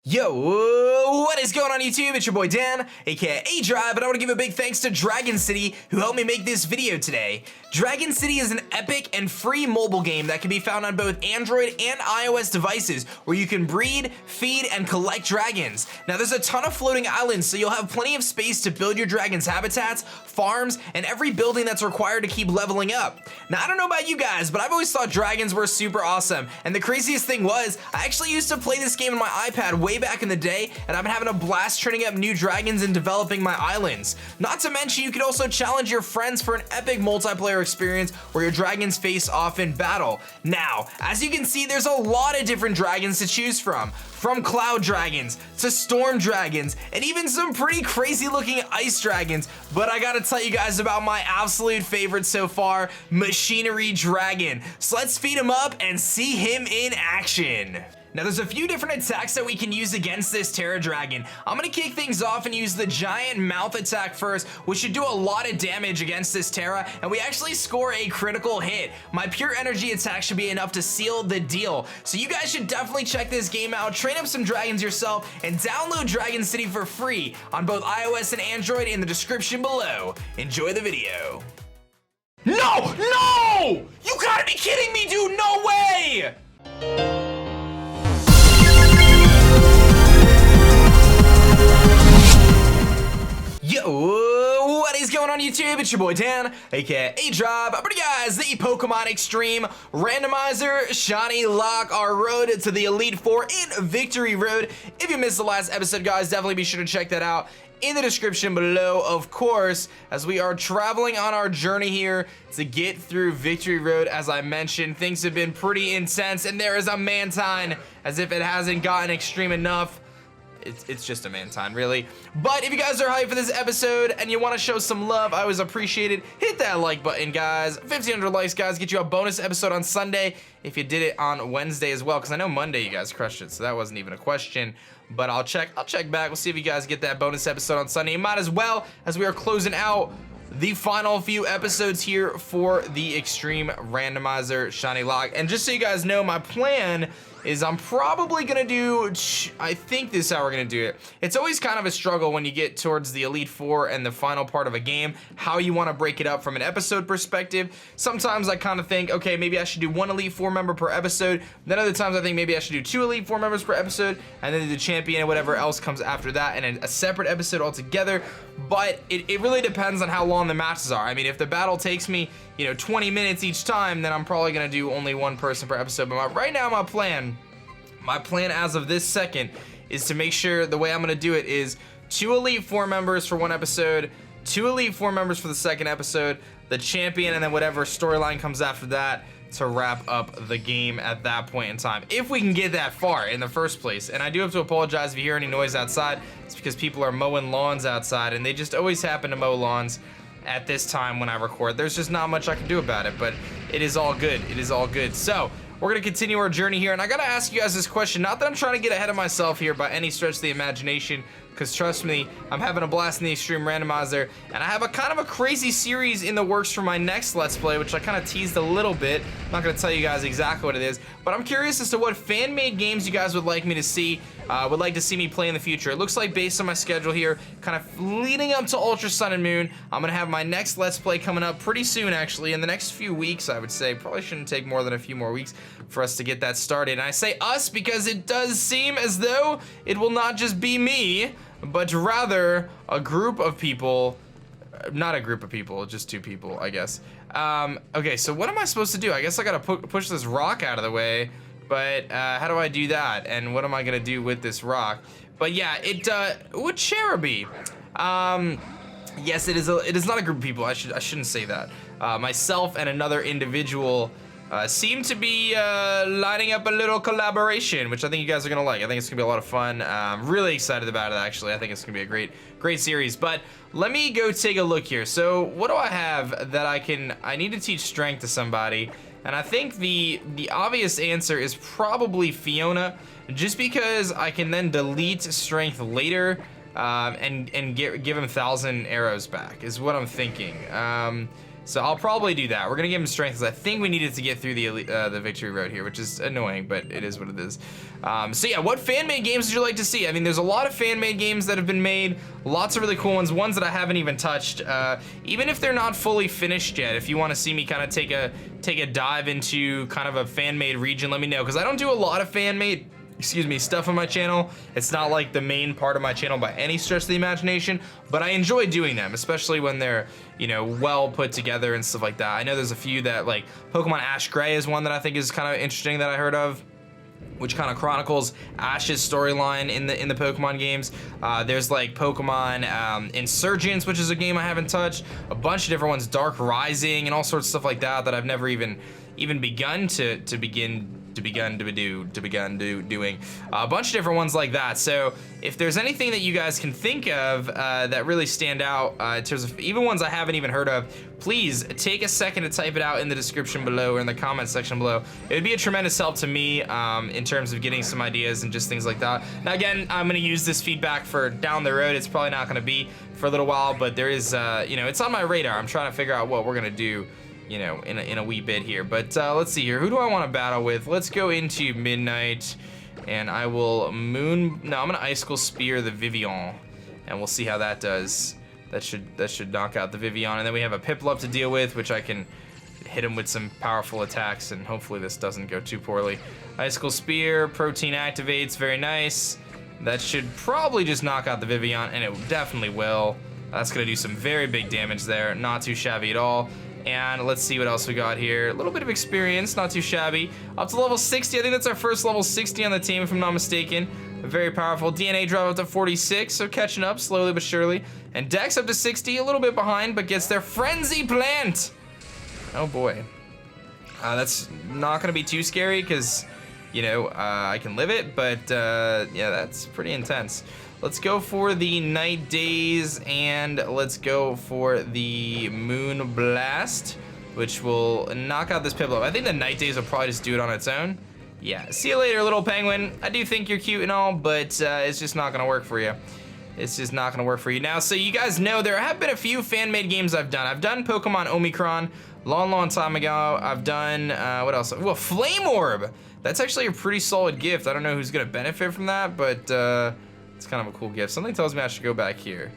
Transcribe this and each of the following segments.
Yo, what is going on YouTube? It's your boy Dan, aka aDrive, and I want to give a big thanks to Dragon City who helped me make this video today. Dragon City is an epic and free mobile game that can be found on both Android and iOS devices where you can breed, feed, and collect dragons. Now there's a ton of floating islands, so you'll have plenty of space to build your dragon's habitats, farms, and every building that's required to keep leveling up. Now I don't know about you guys, but I've always thought dragons were super awesome, and the craziest thing was, I actually used to play this game on my iPad way back in the day, and I've been having a blast training up new dragons and developing my islands. Not to mention, you could also challenge your friends for an epic multiplayer experience where your dragons face off in battle. Now, as you can see, there's a lot of different dragons to choose from cloud dragons to storm dragons, and even some pretty crazy looking ice dragons. But I gotta tell you guys about my absolute favorite so far, Machinery Dragon. So let's feed him up and see him in action. Now there's a few different attacks that we can use against this Terra Dragon. I'm gonna kick things off and use the giant mouth attack first, which should do a lot of damage against this Terra, and we actually score a critical hit. My pure energy attack should be enough to seal the deal. So you guys should definitely check this game out, train up some dragons yourself, and download Dragon City for free on both iOS and Android in the description below. Enjoy the video. No! No! You gotta be kidding me, dude! No way! Yo, what is going on YouTube? It's your boy Dan, aka aDrive. I'm bringing you guys the Pokemon XTREME Randomizer ShinyLocke, our road to the Elite Four in Victory Road. If you missed the last episode, guys, definitely be sure to check that out in the description below, of course, as we are traveling on our journey here to get through Victory Road. As I mentioned, things have been pretty intense, and there is a Mantine, as if it hasn't gotten extreme enough. It's just a Mantine, really. But if you guys are hyped for this episode and you want to show some love, I always appreciate it. Hit that like button, guys. 1,500 likes, guys, get you a bonus episode on Sunday if you did it on Wednesday as well, because I know Monday you guys crushed it, so that wasn't even a question. But I'll check back. We'll see if you guys get that bonus episode on Sunday. You might as well, as we are closing out the final few episodes here for the XTREME Randomizer ShinyLocke. And just so you guys know, my plan is I'm probably gonna do, I think this is how we're gonna do it. It's always kind of a struggle when you get towards the Elite Four and the final part of a game, how you wanna break it up from an episode perspective. Sometimes I kind of think, okay, maybe I should do one Elite Four member per episode. Then other times I think maybe I should do 2 Elite Four members per episode, and then the champion and whatever else comes after that, and then a separate episode altogether. But it really depends on how long the matches are. I mean, if the battle takes me, 20 minutes each time, then I'm probably gonna do only one person per episode. But right now, my plan as of this second is to make sure the way I'm gonna do it is 2 Elite Four members for one episode, 2 Elite Four members for the second episode, the champion, and then whatever storyline comes after that to wrap up the game at that point in time. If we can get that far in the first place. And I do have to apologize if you hear any noise outside. It's because people are mowing lawns outside, and they just always happen to mow lawns at this time when I record. There's just not much I can do about it, but it is all good. It is all good. So we're gonna continue our journey here, and I gotta ask you guys this question. Not that I'm trying to get ahead of myself here by any stretch of the imagination, because trust me, I'm having a blast in the XTREME Randomizer, and I have a kind of a crazy series in the works for my next Let's Play, which I kind of teased a little bit. I'm not gonna tell you guys exactly what it is, but I'm curious as to what fan-made games you guys would like me to see, would like to see me play in the future. It looks like based on my schedule here, kind of leading up to Ultra Sun and Moon, I'm gonna have my next Let's Play coming up pretty soon, actually, in the next few weeks, I would say. Probably shouldn't take more than a few more weeks for us to get that started. And I say us because it does seem as though it will not just be me, but rather a group of people. Not a group of people, just 2 people, I guess. Okay, so what am I supposed to do? I guess I gotta push this rock out of the way, but how do I do that? And what am I gonna do with this rock? But yeah, would Cherubi. Yes, it is not a group of people. I shouldn't say that. Myself and another individual seem to be lining up a little collaboration, which I think you guys are gonna like. I think it's gonna be a lot of fun. I'm really excited about it, actually. I think it's gonna be a great series. But let me go take a look here. So what do I have that I need to teach strength to somebody? And I think the obvious answer is probably Fiona, just because I can then delete strength later and give him 1,000 arrows back, is what I'm thinking. So I'll probably do that. We're gonna give him strength because I think we needed to get through the victory road here, which is annoying, but it is what it is. So yeah, what fan-made games would you like to see? I mean, there's a lot of fan-made games that have been made, lots of really cool ones that I haven't even touched. Even if they're not fully finished yet, if you want to see me kind of take a dive into kind of a fan-made region, let me know, because I don't do a lot of fan-made stuff on my channel. It's not like the main part of my channel by any stretch of the imagination, but I enjoy doing them, especially when they're, you know, well put together and stuff like that. I know there's a few that, like Pokemon Ash Gray is one that I think is kind of interesting that I heard of, which kind of chronicles Ash's storyline in the Pokemon games. There's like Pokemon Insurgents, which is a game I haven't touched, a bunch of different ones, Dark Rising and all sorts of stuff like that that I've never even begun doing a bunch of different ones like that. So if there's anything that you guys can think of that really stand out in terms of even ones I haven't even heard of, please take a second to type it out in the description below or in the comment section below. It would be a tremendous help to me in terms of getting some ideas and just things like that. Now again, I'm gonna use this feedback for down the road. It's probably not gonna be for a little while, but there is, you know, it's on my radar. I'm trying to figure out what we're gonna do, you know, in a wee bit here. But let's see here. Who do I want to battle with? Let's go into Midnight, and I will I'm gonna Icicle Spear the Vivian, and we'll see how that does. That should knock out the Vivian, and then we have a Piplup to deal with, which I can hit him with some powerful attacks, and hopefully this doesn't go too poorly. Icicle Spear, Protein activates, very nice. That should probably just knock out the Vivian, and it definitely will. That's gonna do some very big damage there. Not too shabby at all. And let's see what else we got here. A little bit of experience, not too shabby. Up to level 60, I think that's our first level 60 on the team, if I'm not mistaken. Very powerful. DNA drive up to 46, so catching up slowly but surely. And Dex up to 60, a little bit behind, but gets their Frenzy Plant. Oh boy. That's not gonna be too scary, because, you know, I can live it, but yeah, that's pretty intense. Let's go for the Night Daze, and let's go for the Moon Blast, which will knock out this Piplup. I think the Night Daze will probably just do it on its own. Yeah, see you later, little penguin. I do think you're cute and all, but it's just not gonna work for you. It's just not gonna work for you. Now, so you guys know there have been a few fan-made games I've done. I've done Pokemon Omicron, long time ago. I've done, what else? Well, Flame Orb. That's actually a pretty solid gift. I don't know who's gonna benefit from that, but it's kind of a cool gift. Something tells me I should go back here.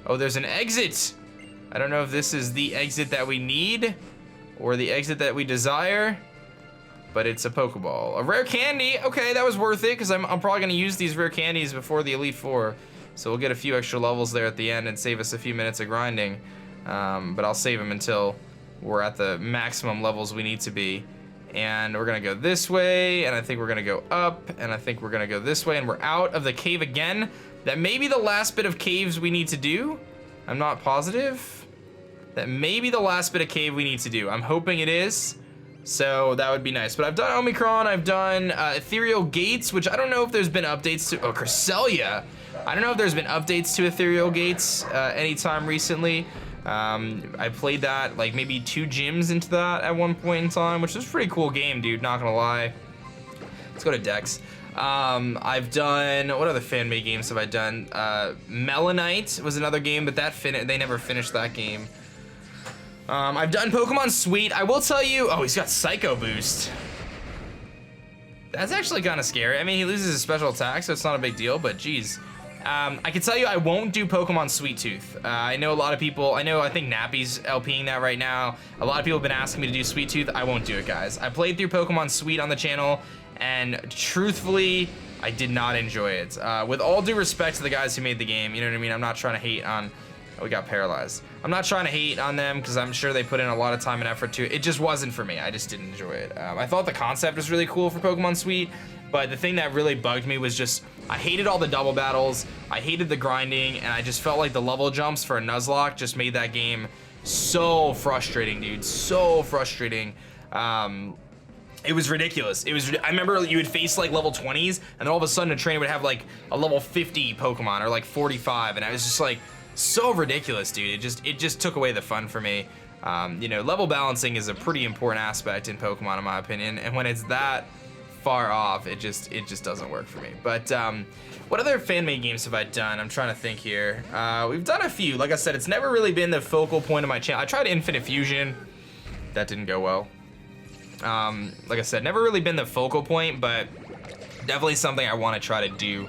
Oh, there's an exit. I don't know if this is the exit that we need or the exit that we desire, but it's a Pokeball. A rare candy. Okay, that was worth it, because I'm probably gonna use these rare candies before the Elite Four. So we'll get a few extra levels there at the end and save us a few minutes of grinding. But I'll save them until we're at the maximum levels we need to be. And we're gonna go this way, and I think we're gonna go up, and I think we're gonna go this way, and we're out of the cave again. That may be the last bit of caves we need to do. I'm not positive. That may be the last bit of cave we need to do. I'm hoping it is, so that would be nice. But I've done Omicron, I've done Ethereal Gates, which I don't know if there's been updates to. Oh, Cresselia. I don't know if there's been updates to Ethereal Gates anytime recently. I played that like maybe 2 gyms into that at one point in time, which was a pretty cool game, dude, not gonna lie. Let's go to Dex. I've done, what other fan-made games have I done? Melanite was another game, but they never finished that game. I've done Pokemon Sweet. I will tell you, oh, he's got Psycho Boost. That's actually kind of scary. I mean, he loses his special attack, so it's not a big deal, but geez. I can tell you I won't do Pokemon Sweet Tooth. I know a lot of people, I think Nappy's LPing that right now. A lot of people have been asking me to do Sweet Tooth. I won't do it, guys. I played through Pokemon Sweet on the channel, and truthfully, I did not enjoy it. With all due respect to the guys who made the game, you know what I mean? I'm not trying to hate on, oh, we got paralyzed. I'm not trying to hate on them, because I'm sure they put in a lot of time and effort to it. It just wasn't for me. I just didn't enjoy it. I thought the concept was really cool for Pokemon Sweet, but the thing that really bugged me was just, I hated all the double battles, I hated the grinding, and I just felt like the level jumps for a Nuzlocke just made that game so frustrating, dude, so frustrating. It was ridiculous. I remember you would face like level 20s, and then all of a sudden a trainer would have like a level 50 Pokemon, or like 45, and I was just like, so ridiculous, dude. It just took away the fun for me. You know, level balancing is a pretty important aspect in Pokemon, in my opinion, and when it's that far off, it just doesn't work for me. But what other fan-made games have I done? I'm trying to think here. We've done a few. Like I said, it's never really been the focal point of my channel. I tried Infinite Fusion. That didn't go well. Like I said, never really been the focal point, but definitely something I want to try to do.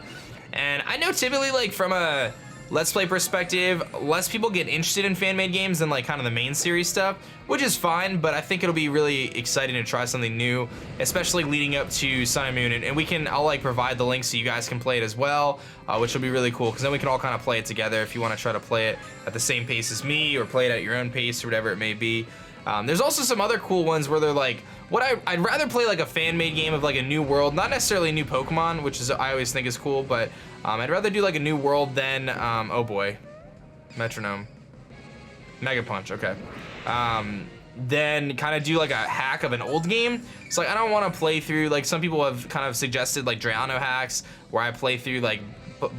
And I know typically, like, from a Let's Play perspective, less people get interested in fan-made games than, like, kind of the main series stuff, which is fine, but I think it'll be really exciting to try something new, especially leading up to Sun and Moon. And I'll, like, provide the link so you guys can play it as well, which will be really cool, because then we can all kind of play it together if you want to try to play it at the same pace as me, or play it at your own pace, or whatever it may be. There's also some other cool ones where they're like, I'd rather play like a fan-made game of like a new world, not necessarily a new Pokemon, which is I always think is cool, but I'd rather do like a new world than, oh boy, Metronome, Mega Punch, okay. Then kind of do like a hack of an old game. So like, I don't want to play through, like some people have kind of suggested like Drayano hacks, where I play through like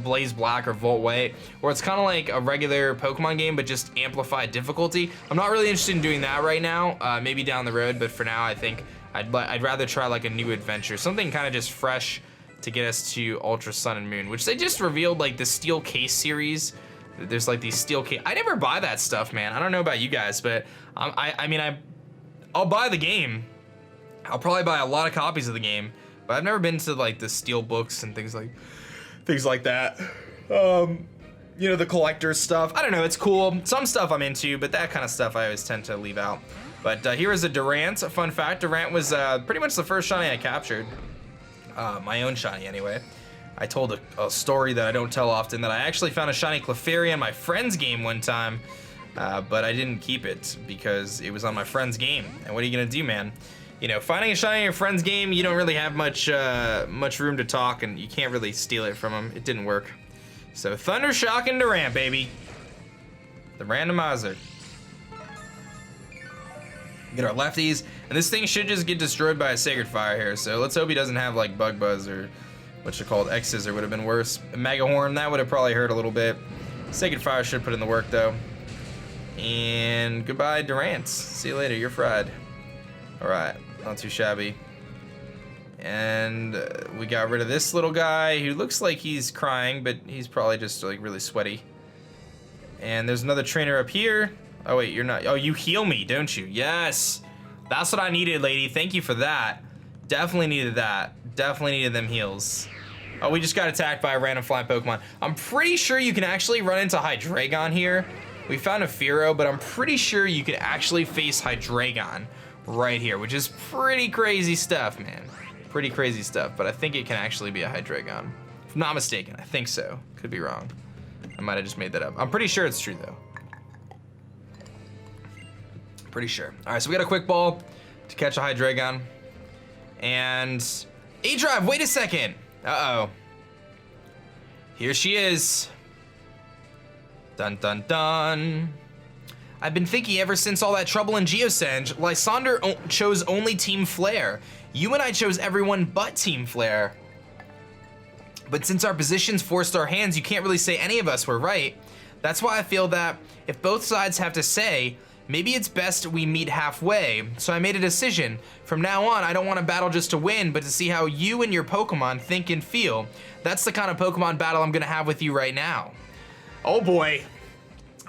Blaze Black or Volt White, where it's kind of like a regular Pokemon game, but just amplified difficulty. I'm not really interested in doing that right now, maybe down the road, but for now I think I'd rather try like a new adventure, something kind of just fresh to get us to Ultra Sun and Moon, which they just revealed like the Steel Case series. There's like these steel case. I never buy that stuff, man. I don't know about you guys, but I'll buy the game. I'll probably buy a lot of copies of the game, but I've never been to like the steel books and things like that. You know, the collector's stuff. I don't know, it's cool. Some stuff I'm into, but that kind of stuff I always tend to leave out. But here is a Durant. A fun fact, Durant was pretty much the first shiny I captured. My own shiny, anyway. I told a story that I don't tell often, that I actually found a shiny Clefairy on my friend's game one time, but I didn't keep it because it was on my friend's game. And what are you gonna do, man? You know, finding a shiny in your friend's game, you don't really have much room to talk, and you can't really steal it from him. It didn't work. So Thunder Shock and Durant, baby. The randomizer. Get our lefties, and this thing should just get destroyed by a Sacred Fire here. So let's hope he doesn't have like Bug Buzz or what you called X-Scissor would have been worse. A Mega Horn, that would have probably hurt a little bit. Sacred Fire should put in the work though. And goodbye, Durant. See you later, you're fried. All right, not too shabby. And we got rid of this little guy who looks like he's crying, but he's probably just like really sweaty. And there's another trainer up here. Oh wait, you're not. Oh, you heal me, don't you? Yes, that's what I needed, lady. Thank you for that. Definitely needed that. Definitely needed them heals. Oh, we just got attacked by a random flying Pokemon. I'm pretty sure you can actually run into Hydreigon here. We found a Fearow, but I'm pretty sure you can actually face Hydreigon right here, which is pretty crazy stuff, man. Pretty crazy stuff, but I think it can actually be a Hydreigon. If I'm not mistaken, I think so. Could be wrong. I might have just made that up. I'm pretty sure it's true, though. Pretty sure. All right, so we got a Quick Ball to catch a Hydreigon. And aDrive, wait a second. Uh-oh. Here she is. Dun, dun, dun. I've been thinking ever since all that trouble in Geosenge, Lysander chose only Team Flare. You and I chose everyone but Team Flare. But since our positions forced our hands, you can't really say any of us were right. That's why I feel that if both sides have to say, maybe it's best we meet halfway. So I made a decision. From now on, I don't want to battle just to win, but to see how you and your Pokemon think and feel. That's the kind of Pokemon battle I'm gonna have with you right now. Oh boy.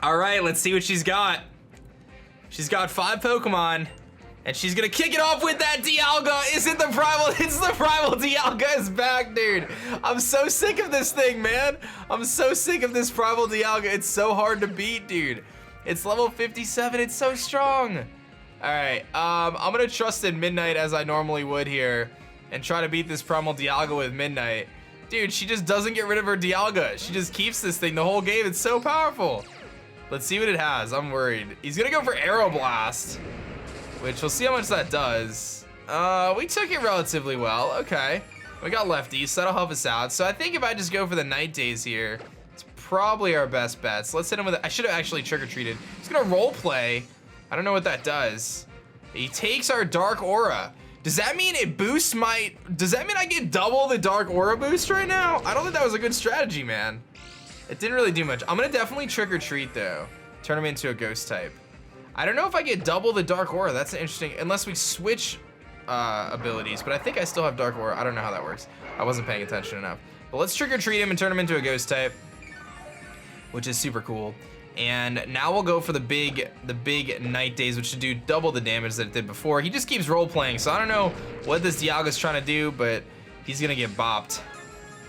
All right, let's see what she's got. She's got 5 Pokemon, and she's gonna kick it off with that Dialga. Is it the Primal? It's the Primal. Dialga is back, dude. I'm so sick of this thing, man. I'm so sick of this Primal Dialga. It's so hard to beat, dude. It's level 57, it's so strong. All right, I'm gonna trust in Midnight as I normally would here and try to beat this Primal Dialga with Midnight. Dude, she just doesn't get rid of her Dialga. She just keeps this thing the whole game. It's so powerful. Let's see what it has. I'm worried. He's gonna go for Aeroblast, which we'll see how much that does. We took it relatively well. Okay, we got lefties, so that'll help us out. So I think if I just go for the Night Days here, it's probably our best bet. So let's hit him with it. I should have actually trick-or-treated. He's gonna role play. I don't know what that does. He takes our Dark Aura. Does that mean it boosts my, does that mean I get double the Dark Aura boost right now? I don't think that was a good strategy, man. It didn't really do much. I'm gonna definitely trick-or-treat though. Turn him into a ghost type. I don't know if I get double the Dark Aura. That's interesting, unless we switch. abilities, but I think I still have Dark Aura. I don't know how that works. I wasn't paying attention enough. But let's Trick or Treat him and turn him into a Ghost type, which is super cool. And now we'll go for the big Night Daze, which should do double the damage that it did before. He just keeps role playing, so I don't know what this Dialga's trying to do, but he's gonna get bopped.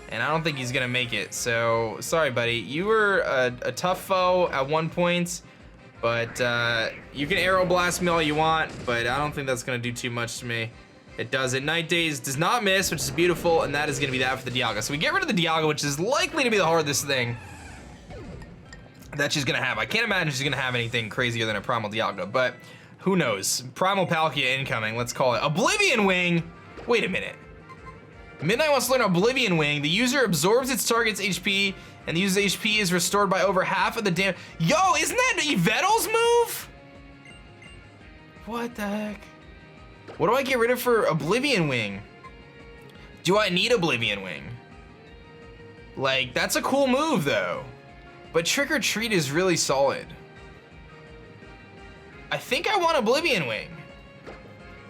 And I don't think he's gonna make it. So sorry, buddy. You were a tough foe at one point, but you can Arrow Blast me all you want, but I don't think that's gonna do too much to me. It doesn't. Night Daze does not miss, which is beautiful, and that is gonna be that for the Dialga. So we get rid of the Dialga, which is likely to be the hardest thing that she's gonna have. I can't imagine she's gonna have anything crazier than a Primal Dialga, but who knows? Primal Palkia incoming, let's call it. Oblivion Wing? Wait a minute. Midnight wants to learn Oblivion Wing. The user absorbs its target's HP, and the user's HP is restored by over half of the damage. Yo, isn't that Yveltal's move? What the heck? What do I get rid of for Oblivion Wing? Do I need Oblivion Wing? Like, that's a cool move though. But Trick or Treat is really solid. I think I want Oblivion Wing.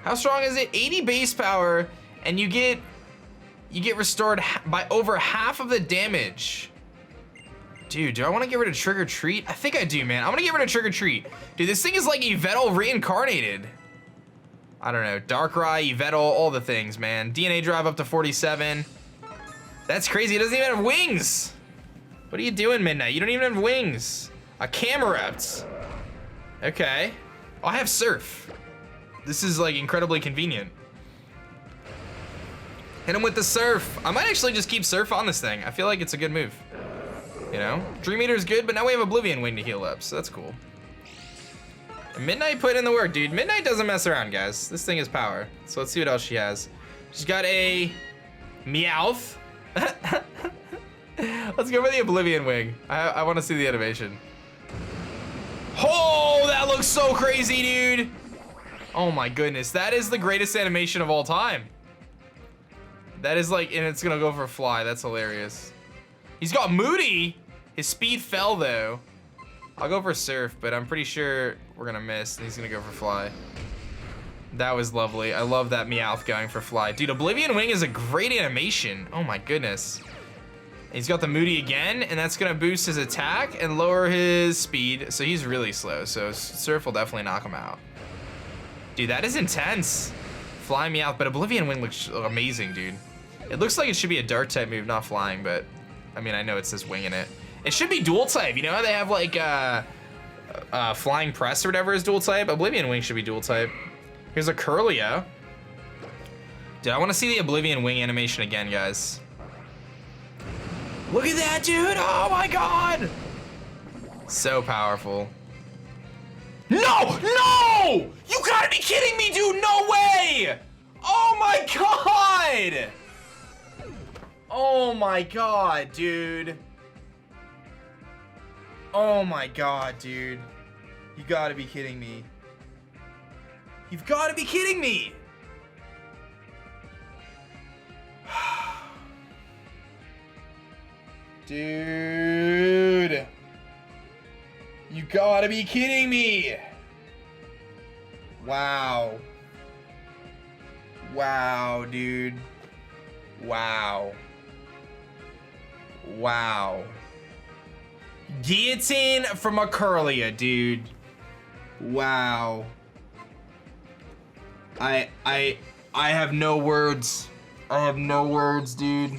How strong is it? 80 base power, and you get restored by over half of the damage. Dude, do I want to get rid of Trick or Treat? I think I do, man. I'm gonna get rid of Trick or Treat. Dude, this thing is like Yveltal reincarnated. I don't know, Darkrai, Yveltal, all the things, man. DNA drive up to 47. That's crazy, it doesn't even have wings. What are you doing, Midnight? You don't even have wings. A Camerupt. Okay. Oh, I have Surf. This is like incredibly convenient. Hit him with the Surf. I might actually just keep Surf on this thing. I feel like it's a good move. You know? Dream Eater's good, but now we have Oblivion Wing to heal up, so that's cool. And Midnight put in the work, dude. Midnight doesn't mess around, guys. This thing is power. So let's see what else she has. She's got a Meowth. Let's go for the Oblivion Wing. I want to see the animation. Oh, that looks so crazy, dude. Oh my goodness. That is the greatest animation of all time. That is like, and it's gonna go for Fly. That's hilarious. He's got Moody. His speed fell though. I'll go for Surf, but I'm pretty sure we're gonna miss, and he's gonna go for Fly. That was lovely. I love that Meowth going for Fly. Dude, Oblivion Wing is a great animation. Oh my goodness. He's got the Moody again, and that's gonna boost his attack and lower his speed, so he's really slow, so Surf will definitely knock him out. Dude, that is intense. Fly Meowth, but Oblivion Wing looks amazing, dude. It looks like it should be a Dark type move, not flying, but I mean, I know it says Wing in it. It should be dual type, you know how they have like Flying Press or whatever is dual type? Oblivion Wing should be dual type. Here's a Curlia. Dude, I wanna see the Oblivion Wing animation again, guys. Look at that, dude! Oh my god! So powerful. No! No! You gotta be kidding me, dude! No way! Oh my god! Oh my god, dude. Oh my god, dude. You gotta be kidding me. You've gotta be kidding me! Dude. You gotta be kidding me! Wow. Wow, dude. Wow. Wow. Guillotine from a Curlia, dude. Wow. I have no words. I have no words, dude.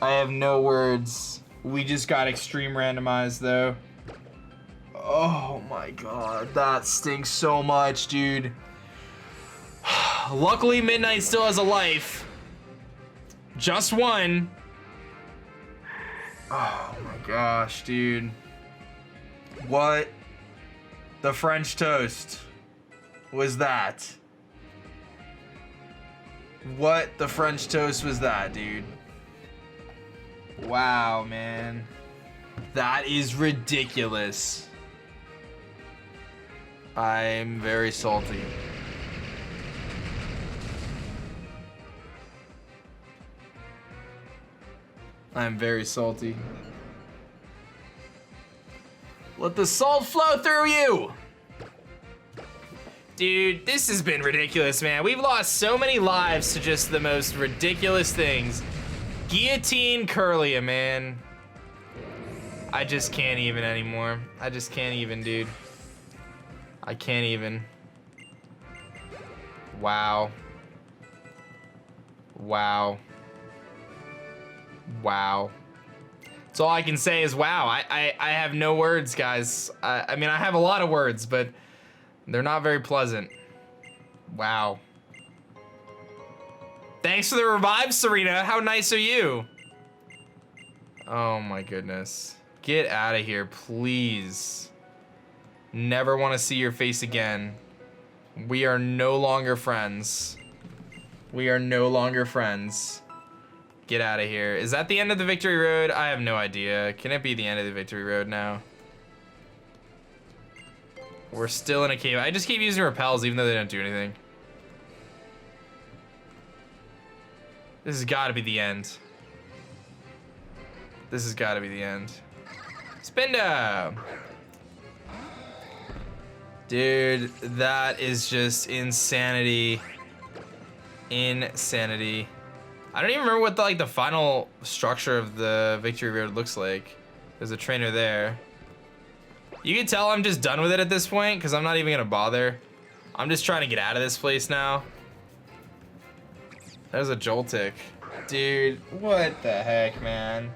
I have no words. We just got extreme randomized though. Oh my god, that stinks so much, dude. Luckily, Midnight still has a life. Just one. Oh my gosh, dude. What the French toast was that? What the French toast was that, dude? Wow, man. That is ridiculous. I'm very salty. I'm very salty. Let the salt flow through you. Dude, this has been ridiculous, man. We've lost so many lives to just the most ridiculous things. Guillotine Curlia, man. I just can't even anymore. I just can't even, dude. I can't even. Wow. Wow. Wow. That's all I can say is wow. I have no words, guys. I mean, I have a lot of words, but they're not very pleasant. Wow. Thanks for the revive, Serena. How nice are you? Oh my goodness. Get out of here, please. Never want to see your face again. We are no longer friends. We are no longer friends. Get out of here. Is that the end of the victory road? I have no idea. Can it be the end of the victory road now? We're still in a cave. I just keep using repels even though they don't do anything. This has got to be the end. This has got to be the end. Spinda! Dude, that is just insanity. Insanity. I don't even remember what the final structure of the victory road looks like. There's a trainer there. You can tell I'm just done with it at this point because I'm not even gonna bother. I'm just trying to get out of this place now. There's a Joltik. Dude, what the heck, man?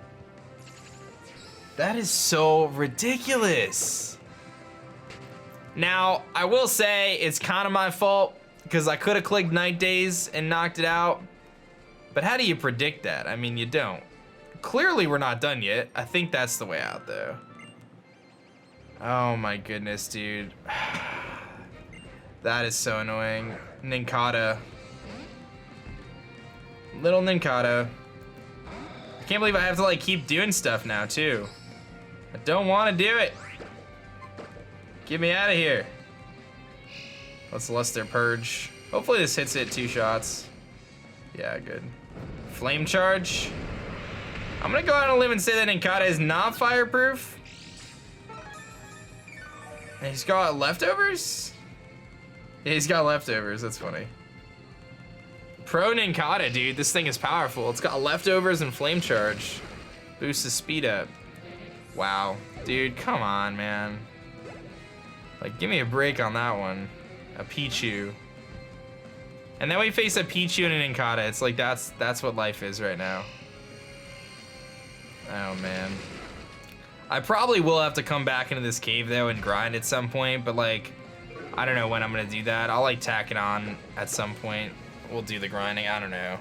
That is so ridiculous. Now, I will say it's kind of my fault because I could have clicked Night Days and knocked it out. But how do you predict that? I mean, you don't. Clearly, we're not done yet. I think that's the way out, though. Oh my goodness, dude. That is so annoying. Nincada. Little Nincada. I can't believe I have to keep doing stuff now too. I don't want to do it. Get me out of here. Let's Luster Purge. Hopefully this hits it 2 shots. Yeah, good. Flame Charge. I'm gonna go out on a limb and say that Nincada is not fireproof. And he's got leftovers? Yeah, he's got leftovers. That's funny. Pro Nincada, dude. This thing is powerful. It's got leftovers and flame charge. Boosts the speed up. Wow. Dude, come on, man. Give me a break on that one. A Pichu. And then we face a Pichu and a Nincada. It's that's what life is right now. Oh, man. I probably will have to come back into this cave though and grind at some point, but I don't know when I'm gonna do that. I'll tack it on at some point. We'll do the grinding. I don't know.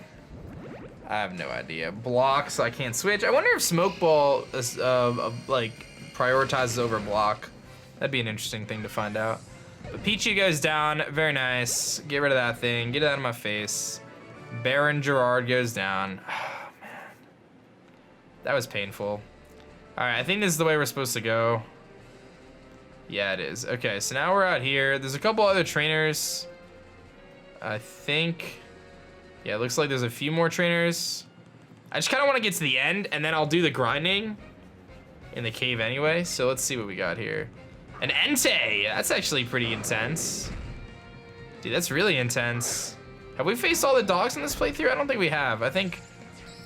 I have no idea. Block, so I can't switch. I wonder if Smoke Ball is, prioritizes over block. That'd be an interesting thing to find out. But Pichu goes down. Very nice. Get rid of that thing. Get it out of my face. Baron Gerard goes down. Oh, man. That was painful. All right, I think this is the way we're supposed to go. Yeah, it is. Okay, so now we're out here. There's a couple other trainers. I think, yeah, it looks like there's a few more trainers. I just kind of want to get to the end, and then I'll do the grinding in the cave anyway. So let's see what we got here. An Entei. That's actually pretty intense. Dude, that's really intense. Have we faced all the dogs in this playthrough? I don't think we have. I think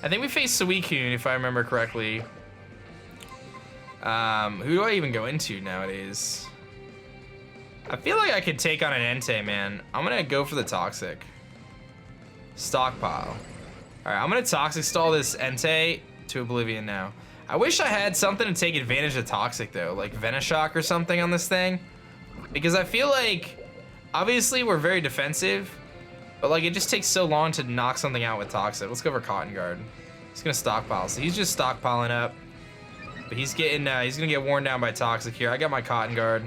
we faced Suicune, if I remember correctly. Who do I even go into nowadays? I feel like I could take on an Entei, man. I'm gonna go for the Toxic. Stockpile. Alright, I'm gonna Toxic stall this Entei to oblivion now. I wish I had something to take advantage of Toxic though, like Venoshock or something on this thing. Because I feel like, obviously we're very defensive, but it just takes so long to knock something out with Toxic. Let's go for Cotton Guard. He's gonna stockpile, so he's just stockpiling up. But he's gonna get worn down by Toxic here. I got my Cotton Guard,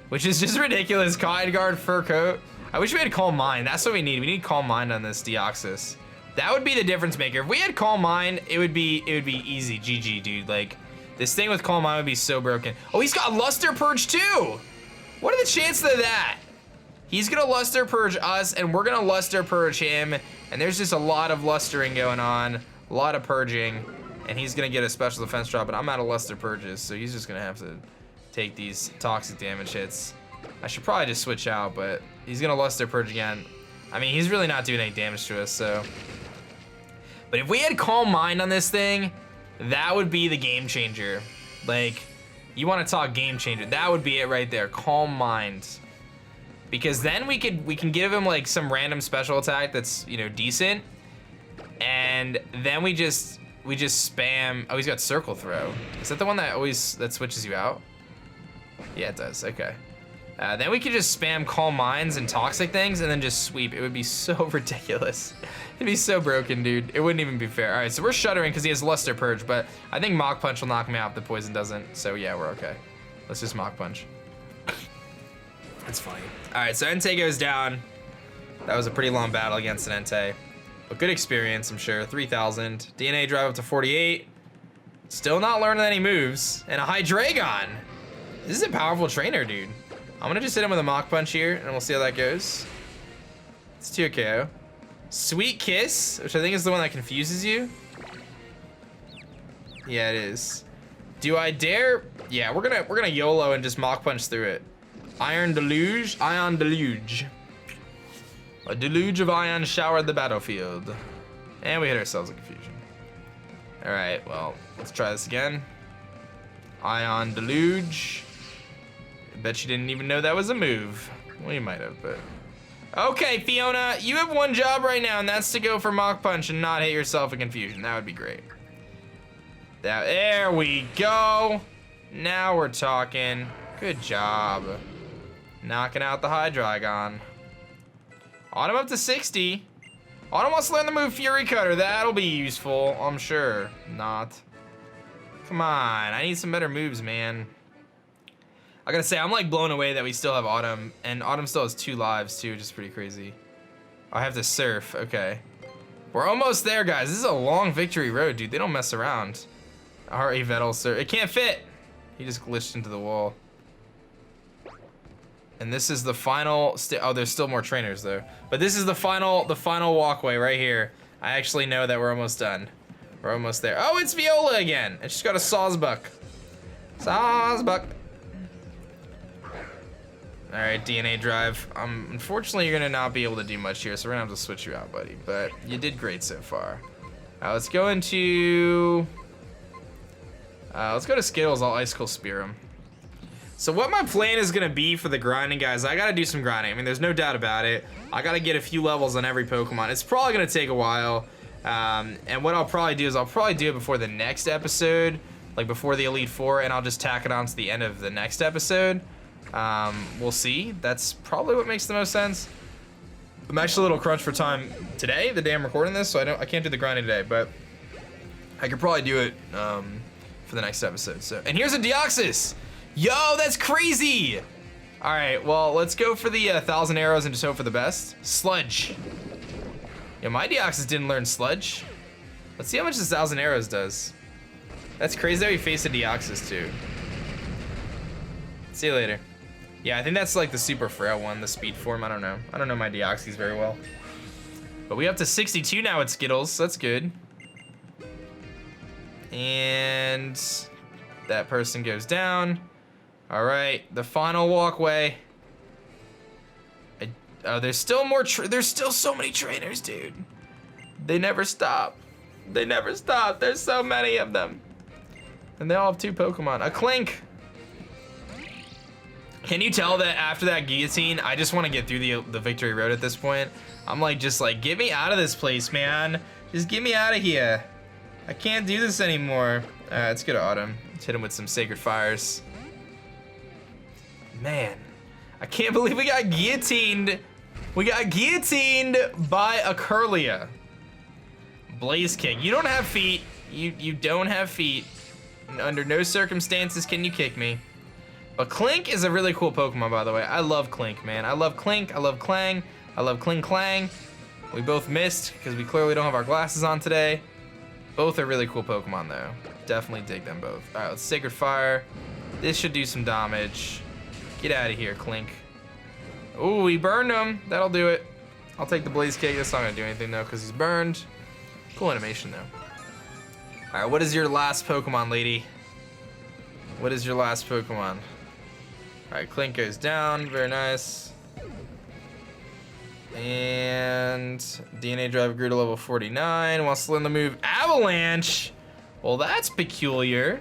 which is just ridiculous. Cotton Guard, Fur Coat. I wish we had Calm Mind. That's what we need. We need Calm Mind on this Deoxys. That would be the difference maker. If we had Calm Mind, it would be easy. GG, dude. This thing with Calm Mind would be so broken. Oh, he's got Luster Purge too. What are the chances of that? He's gonna Luster Purge us, and we're gonna Luster Purge him. And there's just a lot of lustering going on, a lot of purging. And he's gonna get a special defense drop, but I'm out of Luster Purges, so he's just gonna have to take these toxic damage hits. I should probably just switch out, but he's gonna Luster Purge again. I mean, he's really not doing any damage to us, so. But if we had Calm Mind on this thing, that would be the game changer. Like, you want to talk game changer, that would be it right there, Calm Mind. Because then we can give him like some random special attack that's, you know, decent. And then we just spam. Oh, he's got Circle Throw. Is that the one that switches you out? Yeah, it does. Okay. Then we could just spam Calm Minds and Toxic things and then just sweep. It would be so ridiculous. It'd be so broken, dude. It wouldn't even be fair. All right, so we're shuddering because he has Luster Purge, but I think Mach Punch will knock me out if the poison doesn't. So yeah, we're okay. Let's just Mach Punch. That's funny. All right, so Entei goes down. That was a pretty long battle against an Entei. But good experience, I'm sure. 3,000. DNA drive up to 48. Still not learning any moves. And a Hydreigon. This is a powerful trainer, dude. I'm gonna just hit him with a Mach Punch here, and we'll see how that goes. It's 2 KO. Sweet Kiss, which I think is the one that confuses you. Yeah, it is. Do I dare? Yeah, we're gonna YOLO and just Mach Punch through it. Ion Deluge. A deluge of ion showered the battlefield. And we hit ourselves in confusion. All right, well, let's try this again. Ion Deluge. I bet you didn't even know that was a move. Well, you might have, but. Okay, Fiona, you have one job right now, and that's to go for Mach Punch and not hit yourself in confusion. That would be great. There we go. Now we're talking. Good job. Knocking out the Hydreigon. Autumn up to 60. Autumn wants to learn the move Fury Cutter. That'll be useful, I'm sure. Not. Come on, I need some better moves, man. I gotta say, I'm like blown away that we still have Autumn, and Autumn still has 2 lives too, which is pretty crazy. I have to Surf, okay. We're almost there, guys. This is a long victory road, dude. They don't mess around. R.A. Vettel, sir. It can't fit. He just glitched into the wall. And this is the final, oh, there's still more trainers though. But this is the final walkway right here. I actually know that we're almost done. We're almost there. Oh, it's Viola again. And she's got a Sawsbuck. Sawsbuck. All right, DNA drive. Unfortunately, you're gonna not be able to do much here, so we're gonna have to switch you out, buddy. But you did great so far. Let's go into, let's go to Skittles. I'll Icicle Spear him. So what my plan is gonna be for the grinding, guys, I gotta do some grinding. I mean, there's no doubt about it. I gotta get a few levels on every Pokemon. It's probably gonna take a while. And what I'll probably do is I'll probably do it before the next episode, like before the Elite Four, and I'll just tack it on to the end of the next episode. We'll see. That's probably what makes the most sense. I'm actually a little crunched for time today, the day I'm recording this, so I can't do the grinding today, but I could probably do it for the next episode. So, and here's a Deoxys. Yo, that's crazy! All right, well, let's go for the 1,000 arrows and just hope for the best. Sludge. Yo, my Deoxys didn't learn Sludge. Let's see how much this 1,000 arrows does. That's crazy that we faced a Deoxys too. See you later. Yeah, I think that's like the super frail one, the speed form. I don't know. I don't know my Deoxys very well. But we up to 62 now at Skittles, so that's good. And that person goes down. All right, the final walkway. Oh, there's still more. There's still so many trainers, dude. They never stop. They never stop. There's so many of them, and they all have 2 Pokemon. A Clink. Can you tell that after that guillotine, I just want to get through the victory road at this point? I'm like, just like, get me out of this place, man. Just get me out of here. I can't do this anymore. Let's go to Autumn. Let's hit him with some Sacred Fires. Man, I can't believe we got guillotined. We got guillotined by a Curlia. Blaze Kick. You don't have feet. You don't have feet. Under no circumstances can you kick me. But Clink is a really cool Pokemon, by the way. I love Clink, man. I love Clink. I love Clang. I love Cling Clang. We both missed because we clearly don't have our glasses on today. Both are really cool Pokemon, though. Definitely dig them both. All right, let's Sacred Fire. This should do some damage. Get out of here, Clink. Ooh, we burned him. That'll do it. I'll take the Blaze Kick. That's not gonna do anything though, because he's burned. Cool animation though. All right, what is your last Pokemon, lady? What is your last Pokemon? Alright, Clink goes down. Very nice. And DNA Drive grew to level 49. Wants to learn the move Avalanche. Well, that's peculiar.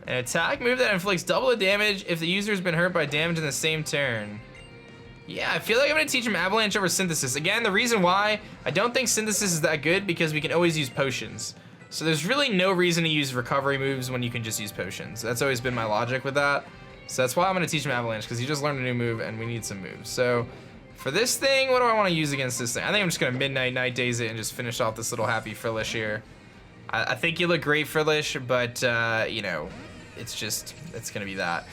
An attack move that inflicts double the damage if the user has been hurt by damage in the same turn. Yeah, I feel like I'm gonna teach him Avalanche over Synthesis. Again, the reason why I don't think Synthesis is that good because we can always use potions. So there's really no reason to use recovery moves when you can just use potions. That's always been my logic with that. So that's why I'm gonna teach him Avalanche, because he just learned a new move and we need some moves. So for this thing, what do I wanna use against this thing? I think I'm just gonna Midnight Night Daze it and just finish off this little happy Frillish here. I think you look great, Frillish, but you know, it's gonna be that.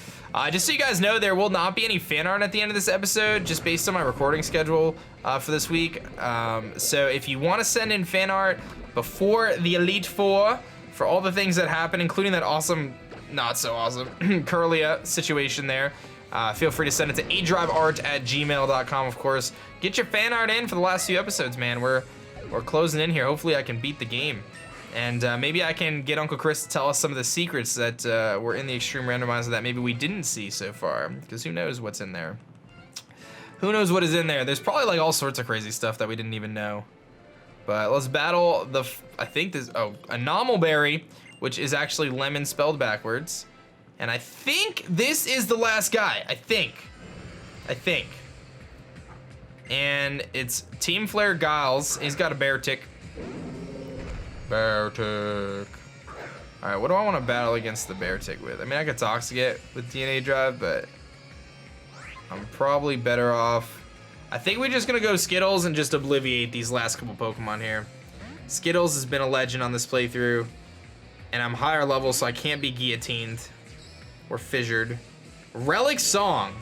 Just so you guys know, there will not be any fan art at the end of this episode, just based on my recording schedule for this week. So if you want to send in fan art before the Elite Four for all the things that happen, including that awesome, not so awesome, Curlia situation there, feel free to send it to aDriveArt@gmail.com, of course. Get your fan art in for the last few episodes, man. We're closing in here. Hopefully I can beat the game. And maybe I can get Uncle Chris to tell us some of the secrets that were in the Extreme Randomizer that maybe we didn't see so far. Because who knows what's in there? Who knows what is in there? There's probably like all sorts of crazy stuff that we didn't even know. But let's battle the, I think this, oh, Anomalberry, which is actually lemon spelled backwards. And I think this is the last guy, I think. And it's Team Flare Giles. He's got a bear tick. Bear tick. Alright, what do I want to battle against the bear tick with? I mean, I could Toxicate with DNA Drive, but I'm probably better off. I think we're just gonna go Skittles and just obliviate these last couple Pokemon here. Skittles has been a legend on this playthrough, and I'm higher level, so I can't be guillotined or fissured. Relic Song.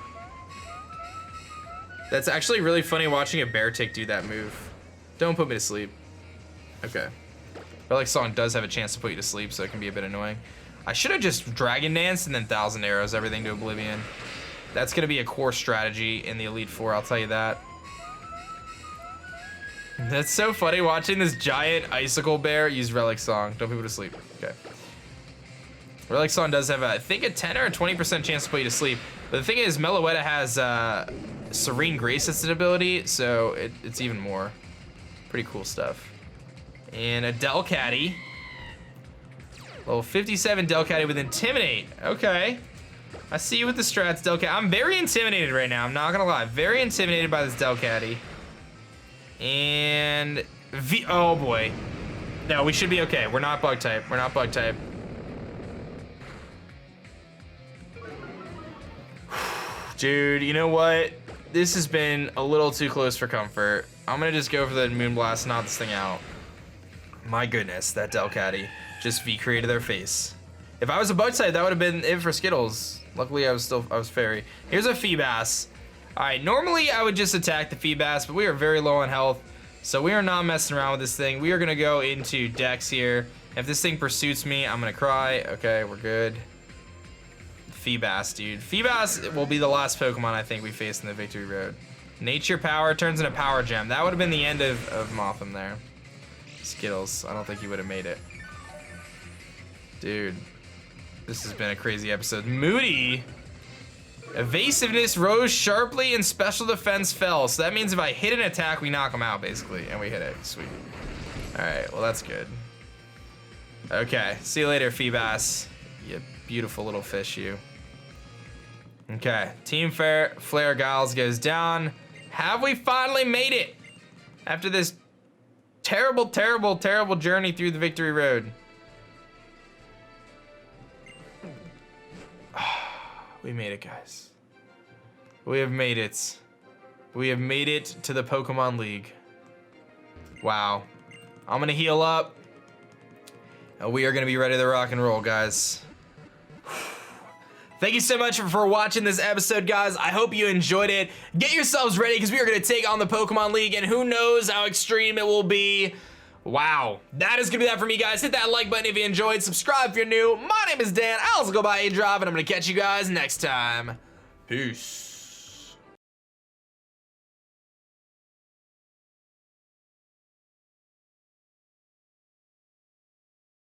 That's actually really funny watching a bear tick do that move. Don't put me to sleep. Okay. Relic Song does have a chance to put you to sleep, so it can be a bit annoying. I should have just Dragon Danced and then Thousand Arrows everything to Oblivion. That's gonna be a core strategy in the Elite Four, I'll tell you that. That's so funny watching this giant icicle bear use Relic Song. Don't put people to sleep. Okay. Relic Song does have, I think, a 10 or a 20% chance to put you to sleep. But the thing is, Meloetta has Serene Grace as an ability, so it's even more. Pretty cool stuff. And a Delcatty. Level 57 Delcatty with Intimidate. Okay. I see you with the strats, Delcatty. I'm very intimidated right now, I'm not gonna lie. Very intimidated by this Delcatty. And oh boy. No, we should be okay. We're not bug type. We're not bug type. Dude, you know what? This has been a little too close for comfort. I'm gonna just go for the Moonblast and knock this thing out. My goodness, that Delcatty just V-created their face. If I was a bug type, that would have been it for Skittles. Luckily, I was Fairy. Here's a Feebas. All right, normally I would just attack the Feebas, but we are very low on health, so we are not messing around with this thing. We are gonna go into Dex here. If this thing pursues me, I'm gonna cry. Okay, we're good. Feebas, dude. Feebas will be the last Pokemon I think we face in the Victory Road. Nature Power turns into Power Gem. That would have been the end of Mothim there. Skittles, I don't think he would have made it. Dude, this has been a crazy episode. Moody. Evasiveness rose sharply and special defense fell. So that means if I hit an attack, we knock him out, basically. And we hit it. Sweet. All right, well, that's good. Okay, see you later, Feebas. You beautiful little fish, you. Okay, Team Flare Giles goes down. Have we finally made it? After this terrible, terrible, terrible journey through the Victory Road. We made it, guys. We have made it. We have made it to the Pokemon League. Wow. I'm gonna heal up. And we are gonna be ready to rock and roll, guys. Thank you so much for watching this episode, guys. I hope you enjoyed it. Get yourselves ready, because we are gonna take on the Pokemon League, and who knows how extreme it will be. Wow. That is gonna be that for me, guys. Hit that like button if you enjoyed. Subscribe if you're new. My name is Dan. I also go by aDrive, and I'm gonna catch you guys next time. Peace.